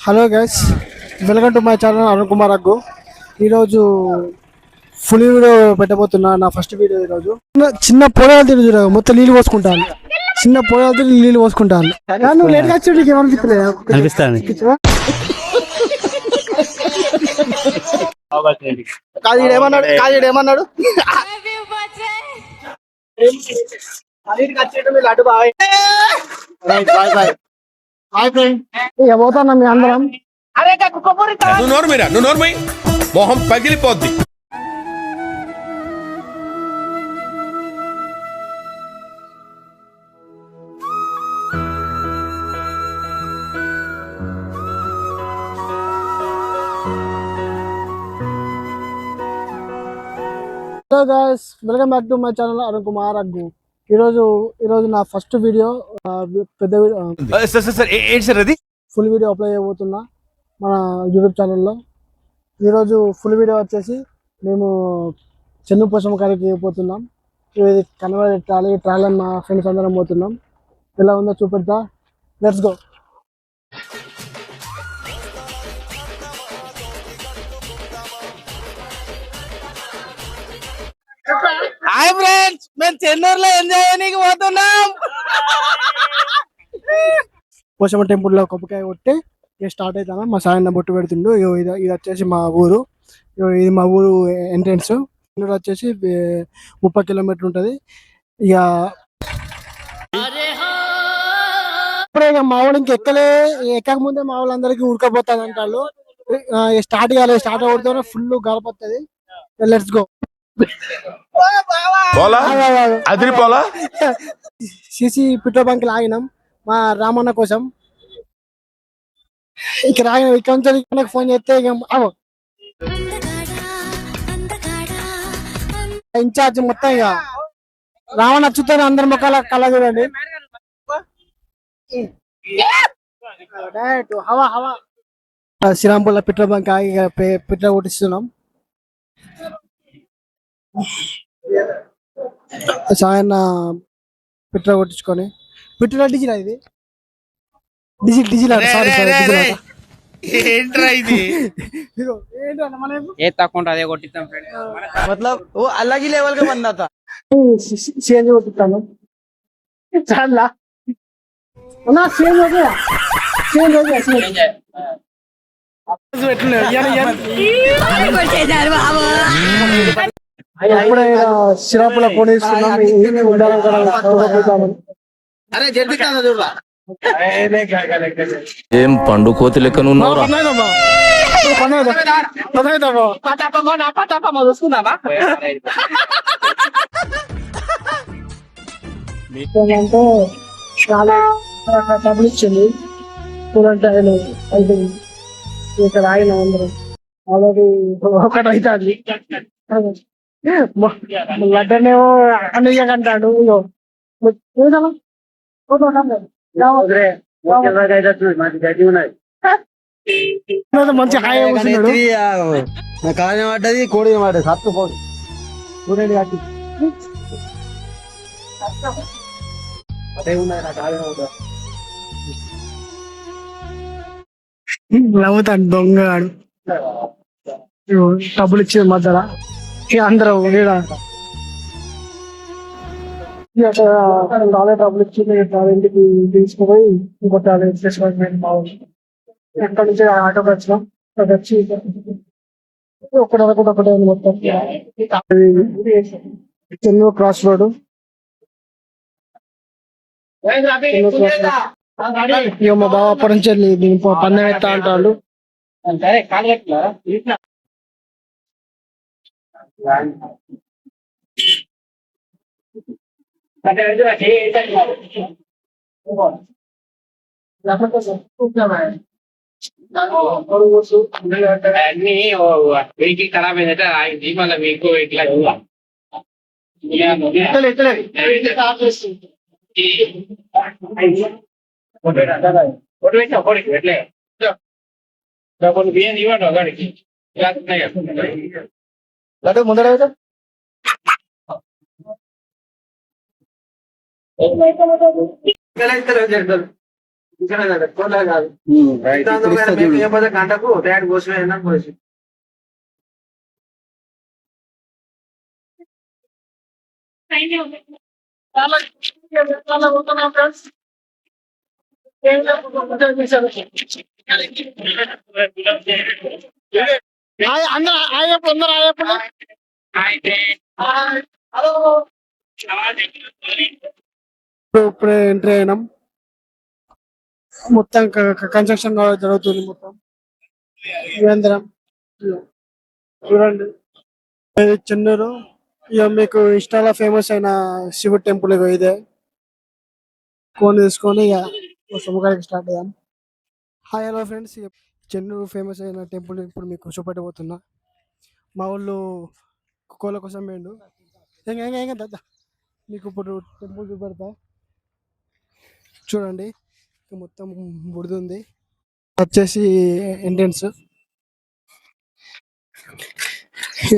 Hello guys, welcome to my channel Arun Kumar Aggu. ఈరోజు full video పెట్టబోతున్నా. నా first video ఈరోజు. చిన్న పొలాలు తిరిగి మొత్తం నీళ్ళు పోసుకుంటాను. చిన్న పొలాలు తిరిగి నీళ్ళు పోసుకుంటాను. నువ్వు లేట్గా వచ్చి ఏమనిపిస్తుంది? ఏమన్నాడు ఇక పోతాన్నా మీ అందరం. మొహం పగిలిపోద్ది. Hello guys, welcome back to my channel Arun Kumar Aggu. ఈరోజు నా ఫస్ట్ వీడియో, పెద్ద ఫుల్ వీడియో అప్లై చేయబోతున్నా మన యూట్యూబ్ ఛానల్లో. ఈరోజు ఫుల్ వీడియో వచ్చేసి మేము చెన్ను పోషమ్మ కాడికి పోతున్నాం. ఇది కనబడే ట్రాలీ మా ఫ్రెండ్స్ అందరం పోతున్నాం. ఎలా ఉందో చూపెడతా, లెట్స్ గో. హాయ్ ఫ్రెండ్స్, మేము చెన్నూరులో ఎంజాయ్ చేయడానికి పోతున్నాం. పోషమ్మ టెంపుల్లో కొబ్బరికాయ కొట్టి స్టార్ట్ అవుతాను. మా సాయన్న బొట్టు పెడుతుండు. ఇది వచ్చేసి మా ఊరు. ఇది మా ఊరు ఎంట్రన్స్. చెన్నూరు వచ్చేసి 30 కిలోమీటర్లు ఉంటుంది. ఇక ఇప్పుడే మా వాళ్ళు ఇంక ఎక్కక ముందే మా వాళ్ళందరికీ ఉడకపోతుంది అంటారు. స్టార్ట్ అవుతూనే ఫుల్ గడపడుతుంది. Let's go. CC petrol bunk ఆగినాం మా రామన్న కోసం. ఇక్కడ నుంచి ఫోన్ చేస్తే ఇన్ఛార్జ్ మొత్తం ఇక రావణ నచ్చుతాను. అందరి ముఖాల కళ్ళ చూడండి. హవా హవా. శ్రీరాంపూర్లో పెట్రోల్ బంక్ ఆగి పెట్రోల్ కొట్టిస్తున్నాం. సాయన్న పెట్రోల్ కొట్టించుకొని పెట్రోల్ డీజిల్ ఇది డీజిల్ ఏంట్రా ఇది? ఏ తక్కువ అదే కొట్టిస్తాం मतलब वो अलग ही लेवल का बंदा था. सीएनजी కొట్టిస్తాను. చాలా అన్నా సేమ్ हो गया. అప్పుడే సిరాపుల కొనేస్తున్నాం. అరే జల్దిస్తాను చూడరా. ఏం పండు కోతి లెక్కన ఉన్నావురా? అంటే చాలా డబ్బులు ఇచ్చింది. చూడండి అయితే ఇక్కడ ఆయన అందరం ఆల్రెడీ ఒకటి అవుతుంది. లడ్డనేమో అన్నయ్య కంటాడు. మంచి హాయి కాలం పడ్డది కోడి పడ్డది సత్తు కోడి చూడండి కట్టి నవ్వుతాడు దొంగగాడు. డబ్బులు ఇచ్చింది మధ్యలో అందరూ చాలా డబ్బులు ఇచ్చింది. ఇంటికి తీసుకుపోయి ఇంకొట్టాలి. ఎక్కడి నుంచి ఆటోకి వచ్చినాం. అక్కడ వచ్చి ఒకటే మొత్తం చెన్నూరు క్రాస్ రోడ్. ఇక మా బావ అప్పటి నుంచి దీని పందెం ఎత్తా అంటాడు. అన్ని వెహికల్ ఖరాబ్ అయిందట. మళ్ళీ మీకు ఇట్లా పెట్టలే కొన్ని బియ్యం ఇవ్వండి ఒకడికి. ముందర కాదు గంటకు డాడ్ కోసమే పోసి అందరూ అందరూ ఇప్పుడే ఎంట్రీ అయినాం. మొత్తం కన్స్ట్రక్షన్ జరుగుతుంది. మొత్తం కేంద్రం చూడండి. ఇది చెన్నూరు. ఇక మీకు ఇన్స్టాలో ఫేమస్ అయిన శివుడు టెంపుల్ ఇగో ఇదే. కోన్ తీసుకొని ఇక సముఖానికి స్టార్ట్ అయ్యాం. Hi hello friends, Chennur famous అయిన టెంపుల్ ఇప్పుడు మీకు చూపెట్టబోతున్నా. మా ఊళ్ళు కోళ్ళ కోసం వేయండు. ఏం కదా మీకు ఇప్పుడు టెంపుల్ చూపెడతా చూడండి. మొత్తం బుడిది వచ్చేసి ఎంట్రన్స్.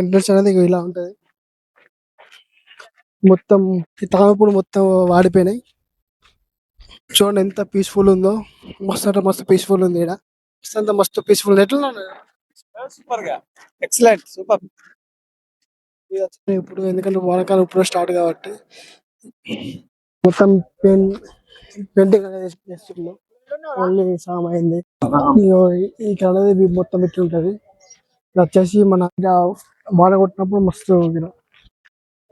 ఎంట్రన్స్ అనేది ఇలా ఉంటది. మొత్తం ఈ తామపూలు మొత్తం వాడిపోయినాయి. చూడండి ఎంత పీస్ఫుల్ ఉందో. మస్తు అంటే మస్తు పీస్ఫుల్ ఉంది. ఇక్కడ అంత మస్తు పీస్ఫుల్. ఎట్లా సూపర్ గా ఎక్సలెంట్ సూపర్. ఇప్పుడు ఎందుకంటే వానకాలం ఇప్పుడు స్టార్ట్ కాబట్టి మొత్తం పెయింటింగ్ అనేది చేస్తున్నాం. ఓన్లీ సామ్ అయింది. ఇక్కడ అనేది మొత్తం ఇట్లా ఉంటది. ఇది వచ్చేసి మన వాన కొట్టినప్పుడు మస్తు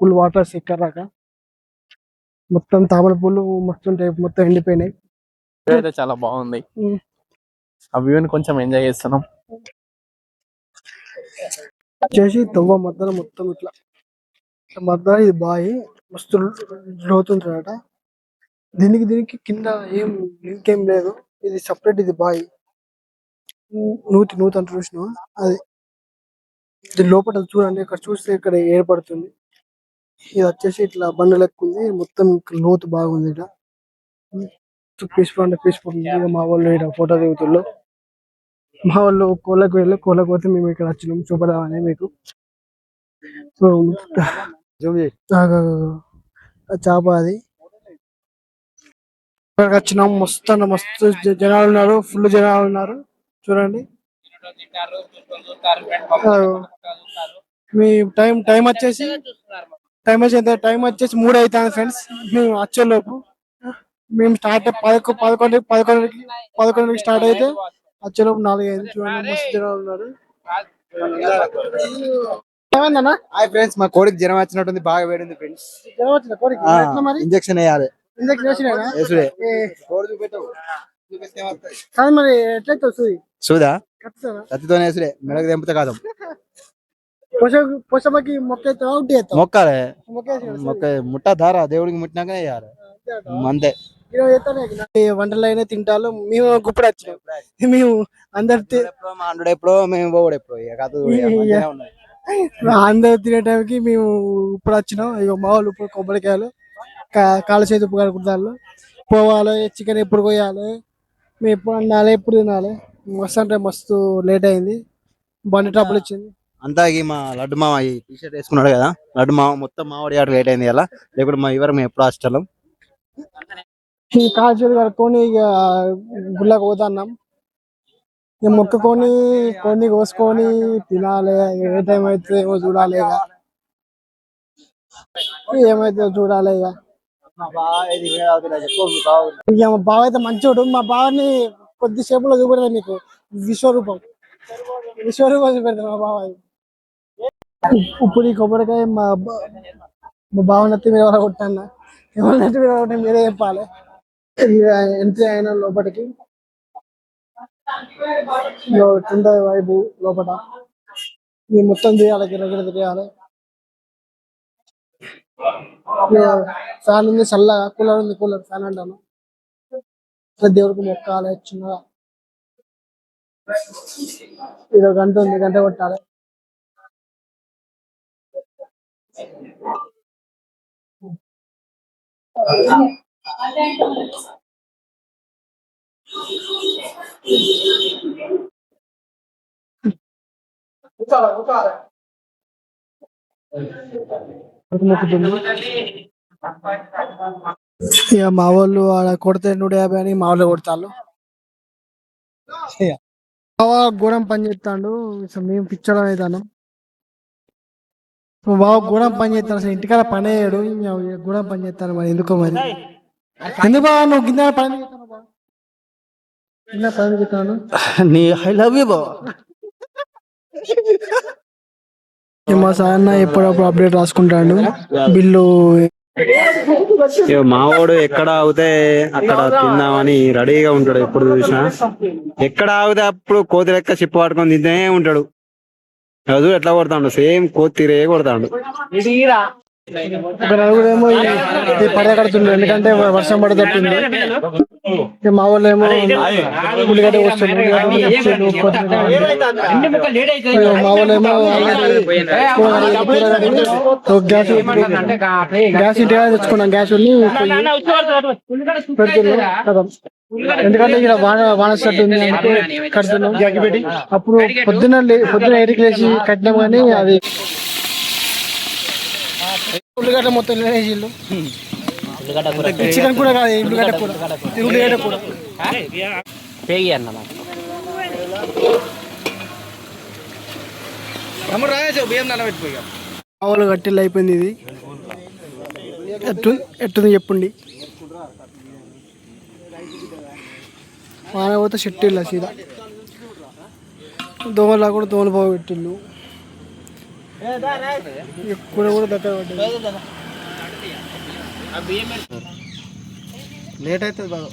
ఫుల్ వాటర్ ఎక్కడ రాక మొత్తం తామర పూలు మస్తు ఉంటాయి. మొత్తం ఎండిపోయినాయి. అయితే చాలా బాగుంది. ఆ వ్యూని కొంచెం ఎంజాయ్ చేస్తున్నాం. వచ్చేసి తవ్వ మధ్యలో మొత్తం ఇట్లా మధ్య ఇది బాయి మస్తు లోతుంటాడట. దీనికి కింద ఏం లింక్ ఏం లేదు. ఇది సపరేట్. ఇది బాయి నూతి అంటారు చూసిన అది. దీని లోపల చూడండి. ఇక్కడ చూస్తే ఇక్కడ ఏర్పడుతుంది. ఇది వచ్చేసి ఇట్లా బండ లెక్క ఉంది. మొత్తం లోతు బాగుంది. ఇట్లా పీస్ఫుల్ అంటే పీస్ఫుల్ ఉంది. మా వాళ్ళు ఇక్కడ ఫోటో దిగుతున్నారు. మా వాళ్ళు కోళ్ళకు పోతే మేము ఇక్కడ వచ్చినాం చూపదామని మీకు. చేప అది ఇక్కడికి వచ్చినాం. మస్తు జనాలు ఉన్నారు. ఫుల్ జనాలు ఉన్నారు. చూడండి. మీ టైం వచ్చేసి 3 అవుతుంది ఫ్రెండ్స్. మేము వచ్చేలోపు మేము స్టార్ట్ 11కి స్టార్ట్ అయితే వచ్చేలోపు 4 అయింది. చూడండి మస్తు జనాలు ఉన్నారు. ఏమైందన్నా? హాయ్ ఫ్రెండ్స్, మా కోడికి జ్వరం వచ్చినట్టుంది. బాగా వేడింది ఫ్రెండ్స్. జ్వరం వచ్చిందా కోడికి? ఎట్లా మరి? ఇంజక్షన్ వేయాలి. ఇంజక్షన్ వేసినారా? వేసుడే. కాదు మరి ఎట్లయితే వస్తుంది? చూదా కత్తితోనా? కత్తితోనే వేసుడే. మెడకు తెంపితే కాదు. పోషమ్మకి మొక్క అయితే అవుట్ చేస్తాం. మొక్కాలే. మొక్క మొక్క ముట్ట ధార దేవుడికి ముట్టినాకనే వేయాలి. అంతే. వంటలు అయినా తింటాలు. మేము గుప్పుడు వచ్చినాం. మేము అందరు ఎప్పుడో మేము పోవడం ఎప్పుడో అందరు తినే టైంకి మేము ఇప్పుడు వచ్చినాం. ఇక మా వాళ్ళు ఇప్పుడు కొబ్బరికాయలు కాళ్ళ చేతి ఉప్పు కడుకుంటారు. పోవాలి. చికెన్ ఎప్పుడు కొయ్యాలి, మేము ఎప్పుడు వండాలి, ఎప్పుడు తినాలి. మస్తు అంటే మస్తు లేట్ అయింది. బండి ట్రబుల్ ఇచ్చింది అంతా. మా లడ్డు మామ ఈ టీషర్ట్ వేసుకున్నాడు కదా, లడ్డు మామ మొత్తం మావాడి ఆట లేట్ అయింది. అలా లేకుంటే మా ఇవరం ఎప్పుడు హాస్టల్ ఈ కాళ్ళ చేతి కడుక్కొని ఇక గుళ్ళకి పోతున్నాం. ఇక మొక్కుకొని కొన్ని కోసుకొని తినాలి. ఏ టైం అయితే ఏమో చూడాలి. ఏమైతే చూడాలి. ఇక మా బావ అయితే మంచోడు. మా బావని కొద్దిసేపులో చూపెడతా మీకు. విశ్వరూపం చూపెడతా మా బావ. ఇప్పుడు ఈ కొబ్బరికాయ మా బావ నత్తి మీద ఎవరో కొట్టాను. ఎవరి నత్తి మీద కొట్టాను మీరే చెప్పాలి. ఎంట్రీ అయిన లోపలికి వైపు లోపల మీరు మొత్తం తీయాలి. గిరగిర తిరగాలి. ఫ్యాన్ ఉంది చల్లగా. కూలర్ ఉంది. కూలర్ ఫ్యాన్ అంటాను. దేవుడికి మొక్కాలి. చిన్నగా ఇది గంట ఉంది. గంట కొట్టాలి. మొక్కుతుంది. ఇక మా వాళ్ళు ఆడ కొడితే 150 అని మా వాళ్ళు కొడతాళ్ళు. బావ గూడెం పని చేస్తాడు. అసలు మేము పిచ్చడం అవుతాను. బావ గూడెం పని చేస్తాను, అసలు ఇంటికాడ పని అయ్యాడు. గూడెం పని చేస్తాను మరి ఎందుకో మరి. ఎందుకు బావ నువ్వు కింద పని చేస్తాను బావ? కింద పని చేస్తాను. నీ ఐ లవ్ యూ బావ. మా సార్ ఎప్పుడప్పుడు అప్డేట్ రాసుకుంటాడు బిల్లు. మావాడు ఎక్కడ ఆగితే అక్కడ తిందామని రెడీగా ఉంటాడు. ఎప్పుడు చూసినా ఎక్కడ ఆగితే అప్పుడు కోతి లెక్క చిప్పు పట్టుకొని తింటే ఉంటాడు. రోజు ఎట్లా కొడతాడు, సేమ్ కోతి తీరే కొడతాడు. ఒక నలుగురేమో ఈ పడవ కడుతుండ్రు, ఎందుకంటే వర్షం పడతట్టుంది. మా వాళ్ళు ఏమో ఉల్లిగడ్డ వస్తుంది, మా వాళ్ళు ఏమో గ్యాస్ ఇంటిగా తెచ్చుకున్నాం. గ్యాస్ పెడుతున్నాం కదా, ఎందుకంటే ఇక్కడ వాన స్టార్ట్ ఉంది అందుకే కడుతున్నాం. పెట్టి అప్పుడు పొద్దున 8కి లేచి కట్టినాం, కానీ అది ఉల్లిగడ్డ మొత్తం వేసిళ్ళు. చికెన్ కూడా కాదు, ఉల్లిగడ్డ కూడా. ఉల్లిగడ్డ కూడా ఆవులు కట్టిల్లు అయిపోయింది. ఇది ఎట్టుంది చెప్పండి. వాన పోతే చెట్టు సీదా దోమలా కూడా దోమలు బాగా పెట్టిళ్ళు. కూర కూడా దగ్గర పడ్డది. లేట్ అవుతుంది బాగా.